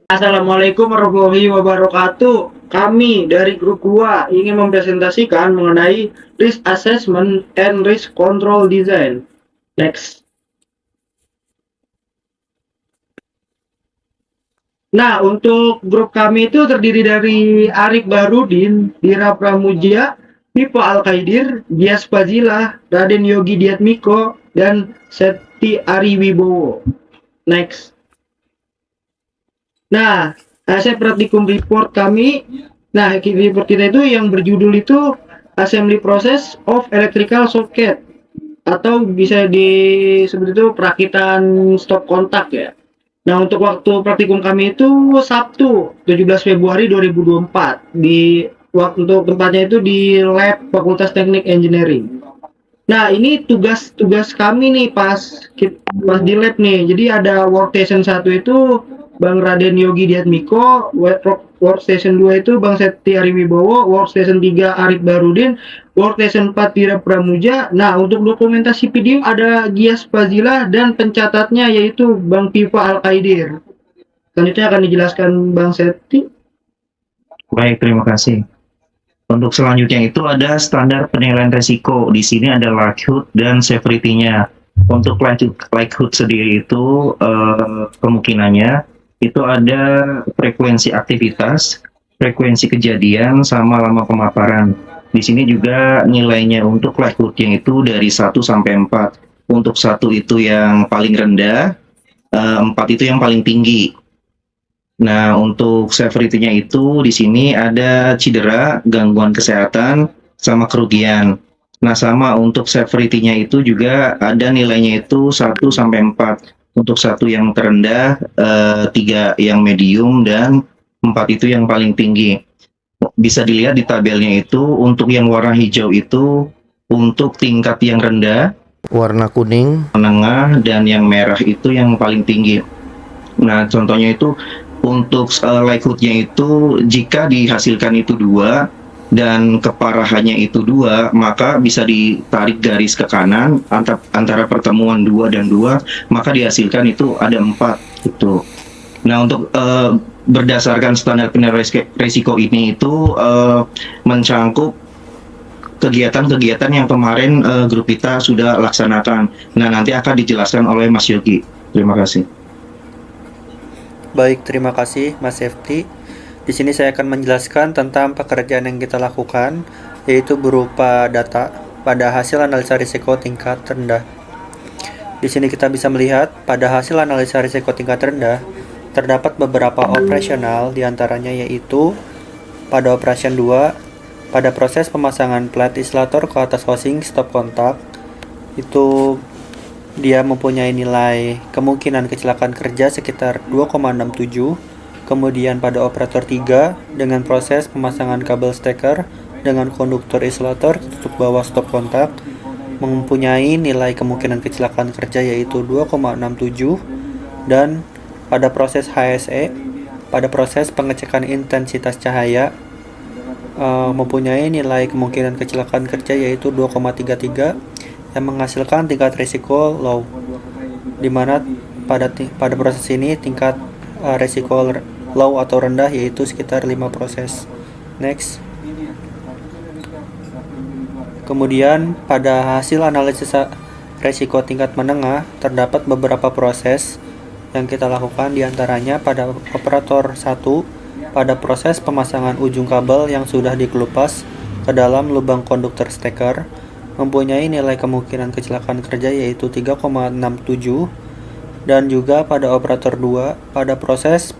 Assalamualaikum warahmatullahi wabarakatuh. Kami dari grup 2 ingin mempresentasikan mengenai risk assessment and risk control design. Next. Nah, untuk grup kami itu terdiri dari Arik Barudin, Dira Pramudia, Pipo Alkaidir, Gias Fazila, Raden Yogi Diatmiko, dan Seti Ariwibowo. Next. Nah, hasil praktikum report kami, nah report kita itu yang berjudul itu Assembly Process of Electrical Socket atau bisa disebut itu perakitan stop kontak ya. Nah, untuk waktu praktikum kami itu Sabtu 17 Februari 2024 di waktu untuk tempatnya itu di lab Fakultas Teknik Engineering. Nah, ini tugas-tugas kami nih pas di lab nih. Jadi ada workstation 1 itu Bang Raden Yogi Diatmiko, workstation 2 itu Bang Seti Ariwibowo, workstation 3 Arif Barudin, workstation 4 Tira Pramuja. Nah, untuk dokumentasi video ada Gias Fazila dan pencatatnya yaitu Bang Pipa Al-Qaidir. Selanjutnya akan dijelaskan Bang Seti. Baik, terima kasih. Untuk selanjutnya itu ada standar penilaian risiko. Di sini ada likelihood dan severity-nya. Untuk likelihood sendiri itu kemungkinannya itu ada frekuensi aktivitas, frekuensi kejadian, sama lama pemaparan. Di sini juga nilainya untuk likelihood-nya itu dari 1 sampai 4. Untuk 1 itu yang paling rendah, 4 itu yang paling tinggi. Nah, untuk severity-nya itu di sini ada cedera, gangguan kesehatan, sama kerugian. Nah, sama untuk severity-nya itu juga ada nilainya itu 1 sampai 4. Untuk 1 yang terendah, 3 yang medium, dan 4 itu yang paling tinggi. Bisa dilihat di tabelnya itu, untuk yang warna hijau itu untuk tingkat yang rendah, warna kuning, menengah, dan yang merah itu yang paling tinggi. Nah, contohnya itu untuk likelihood-nya itu jika dihasilkan itu 2 dan keparahannya itu 2, maka bisa ditarik garis ke kanan antara pertemuan 2 dan 2, maka dihasilkan itu ada 4 gitu. Nah, untuk berdasarkan standar penilaian risiko ini itu mencangkup kegiatan-kegiatan yang kemarin grup kita sudah laksanakan. Nah, nanti akan dijelaskan oleh Mas Yogi. Terima kasih. Baik, terima kasih Mas Sefti. Di sini saya akan menjelaskan tentang pekerjaan yang kita lakukan, yaitu berupa data pada hasil analisa risiko tingkat rendah. Di sini kita bisa melihat pada hasil analisa risiko tingkat rendah terdapat beberapa operasional, diantaranya yaitu pada operation 2, pada proses pemasangan plat isolator ke atas housing stop kontak, itu dia mempunyai nilai kemungkinan kecelakaan kerja sekitar 2,67. Kemudian pada operator 3 dengan proses pemasangan kabel steker dengan konduktor isolator tutup bawah stop kontak mempunyai nilai kemungkinan kecelakaan kerja yaitu 2,67. Dan pada proses HSE, pada proses pengecekan intensitas cahaya mempunyai nilai kemungkinan kecelakaan kerja yaitu 2,33 yang menghasilkan tingkat risiko low, di mana pada proses ini tingkat risiko low atau rendah yaitu sekitar 5 proses. Next. Kemudian pada hasil analisis risiko tingkat menengah terdapat beberapa proses yang kita lakukan, diantaranya pada operator 1, pada proses pemasangan ujung kabel yang sudah dikelupas ke dalam lubang konduktor steker mempunyai nilai kemungkinan kecelakaan kerja yaitu 3,67. Dan juga pada operator 2, pada proses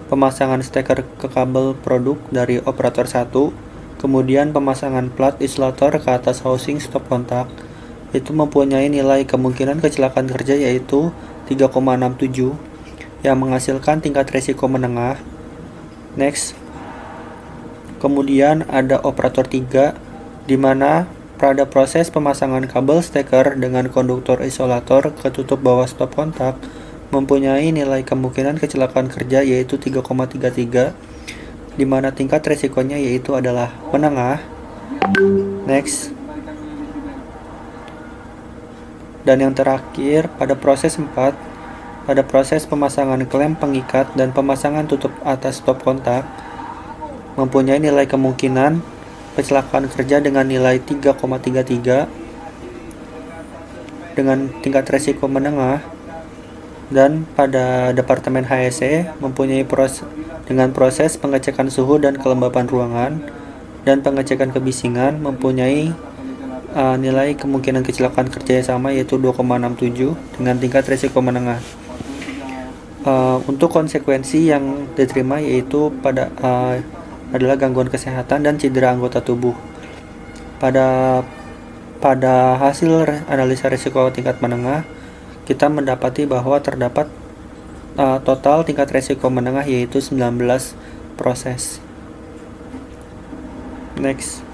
pemasangan steker ke kabel produk dari operator 1, kemudian pemasangan plat isolator ke atas housing stop kontak, itu mempunyai nilai kemungkinan kecelakaan kerja yaitu 3,67 yang menghasilkan tingkat risiko menengah. Next. Kemudian ada operator 3 di mana pada proses pemasangan kabel steker dengan konduktor isolator ke tutup bawah stop kontak mempunyai nilai kemungkinan kecelakaan kerja yaitu 3,33, di mana tingkat risikonya yaitu adalah menengah. Next. Dan yang terakhir pada proses 4, pada proses pemasangan klem pengikat dan pemasangan tutup atas stop kontak mempunyai nilai kemungkinan kecelakaan kerja dengan nilai 3,33 dengan tingkat resiko menengah, dan pada Departemen HSE mempunyai proses pengecekan suhu dan kelembapan ruangan dan pengecekan kebisingan mempunyai nilai kemungkinan kecelakaan kerja yang sama, yaitu 2,67 dengan tingkat resiko menengah. Untuk konsekuensi yang diterima yaitu adalah gangguan kesehatan dan cedera anggota tubuh. Pada hasil analisa risiko tingkat menengah, kita mendapati bahwa terdapat total tingkat risiko menengah yaitu 19 proses. Next.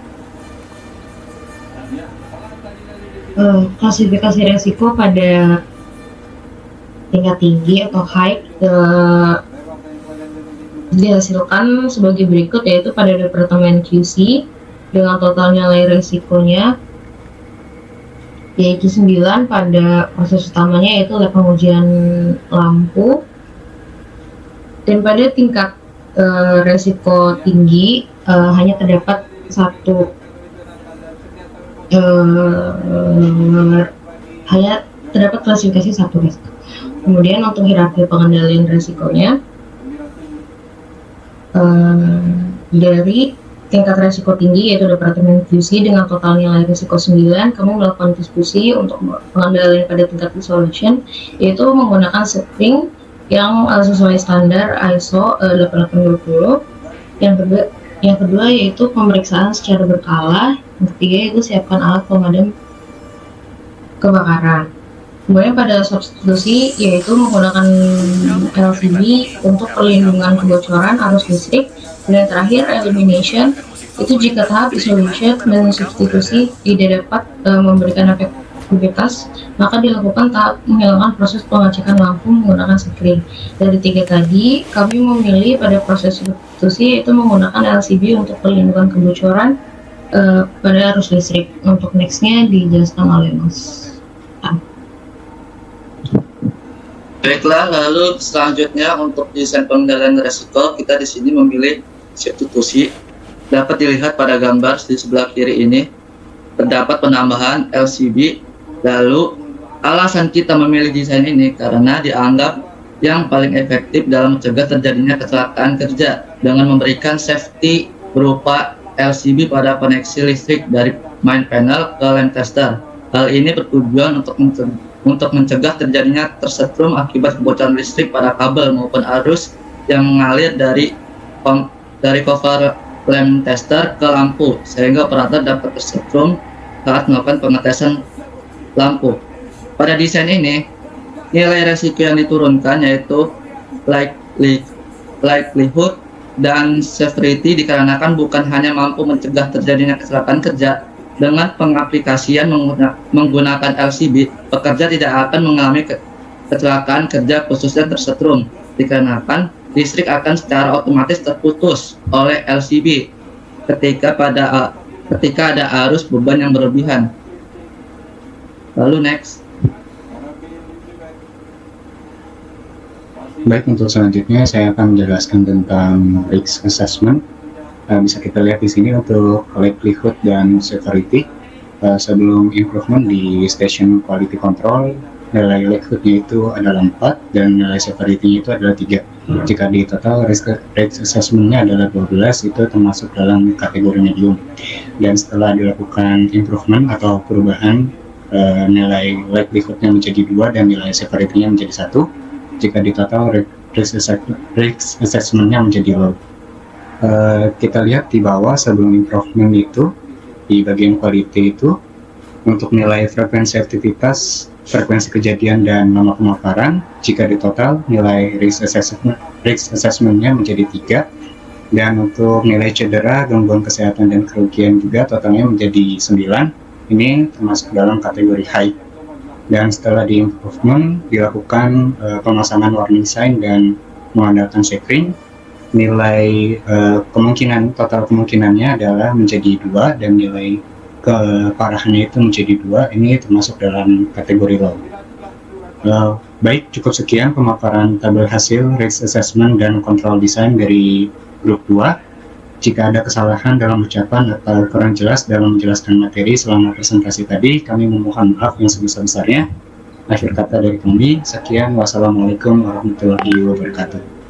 Klasifikasi resiko pada tingkat tinggi atau high dihasilkan sebagai berikut, yaitu pada Departemen QC dengan total nilai risikonya yaitu 9 pada proses utamanya, yaitu lab pengujian lampu. Dan pada tingkat resiko tinggi hanya terdapat klasifikasi satu risiko. Kemudian untuk hierarki pengendalian risikonya, dari tingkat resiko tinggi yaitu Departemen QC dengan total nilai risiko 9, kamu melakukan diskusi untuk pengendalian pada tingkat isolation, yaitu menggunakan spring yang sesuai standar ISO 8820. Yang kedua yaitu pemeriksaan secara berkala. Yang ketiga yaitu siapkan alat pemadam kebakaran. Kemudian pada substitusi yaitu menggunakan LCD untuk perlindungan kebocoran arus listrik. Dan yang terakhir elimination, itu jika tahap isolation dan substitusi tidak dapat memberikan efektivitas, maka dilakukan tahap menghilangkan proses pengecekan lampu menggunakan spring. Dari tiga tadi, kami memilih pada proses substitusi yaitu menggunakan LCD untuk perlindungan kebocoran pada arus listrik. Untuk nextnya dijelaskan oleh Mas. Baiklah, lalu selanjutnya untuk desain pengendalian risiko, kita di sini memilih substitusi. Dapat dilihat pada gambar di sebelah kiri ini, terdapat penambahan LCB. Lalu alasan kita memilih desain ini karena dianggap yang paling efektif dalam mencegah terjadinya kecelakaan kerja dengan memberikan safety berupa LCB pada koneksi listrik dari main panel ke lamp tester. Hal ini bertujuan untuk mencegah terjadinya tersetrum akibat kebocoran listrik pada kabel maupun arus yang mengalir dari cover lamp tester ke lampu, sehingga operator dapat tersetrum saat melakukan pengetesan lampu. Pada desain ini, nilai resiko yang diturunkan yaitu likelihood dan severity dikarenakan bukan hanya mampu mencegah terjadinya kecelakaan kerja. Dengan pengaplikasian menggunakan LCB, pekerja tidak akan mengalami kecelakaan kerja khususnya tersetrum, dikarenakan listrik akan secara otomatis terputus oleh LCB ketika ada arus beban yang berlebihan. Lalu next. Baik, untuk selanjutnya saya akan menjelaskan tentang risk assessment. Bisa kita lihat di sini untuk likelihood dan severity. Sebelum improvement di station quality control, nilai likelihoodnya itu adalah 4 dan nilai severity itu adalah 3. Jika di total risk assessmentnya adalah 12, itu termasuk dalam kategori medium. Dan setelah dilakukan improvement atau perubahan, nilai likelihoodnya menjadi 2 dan nilai severity-nya menjadi 1. Jika di total risk assessmentnya menjadi low. Kita lihat di bawah sebelum improvement itu di bagian quality itu untuk nilai frekuensi aktivitas, frekuensi kejadian dan nama pemaparan. Jika di total nilai risk assessment-nya menjadi 3, dan untuk nilai cedera, gangguan kesehatan dan kerugian juga totalnya menjadi 9. Ini termasuk dalam kategori high. Dan setelah di improvement dilakukan pemasangan warning sign dan mengandalkan safring. Nilai total kemungkinannya adalah menjadi 2 dan nilai keparahannya itu menjadi 2. Ini termasuk dalam kategori low. Baik, cukup sekian pemaparan tabel hasil risk assessment dan kontrol desain dari grup 2. Jika ada kesalahan dalam ucapan atau kurang jelas dalam menjelaskan materi selama presentasi tadi, kami memohon maaf yang sebesar-besarnya. Akhir kata dari kami, sekian. Wassalamualaikum warahmatullahi wabarakatuh.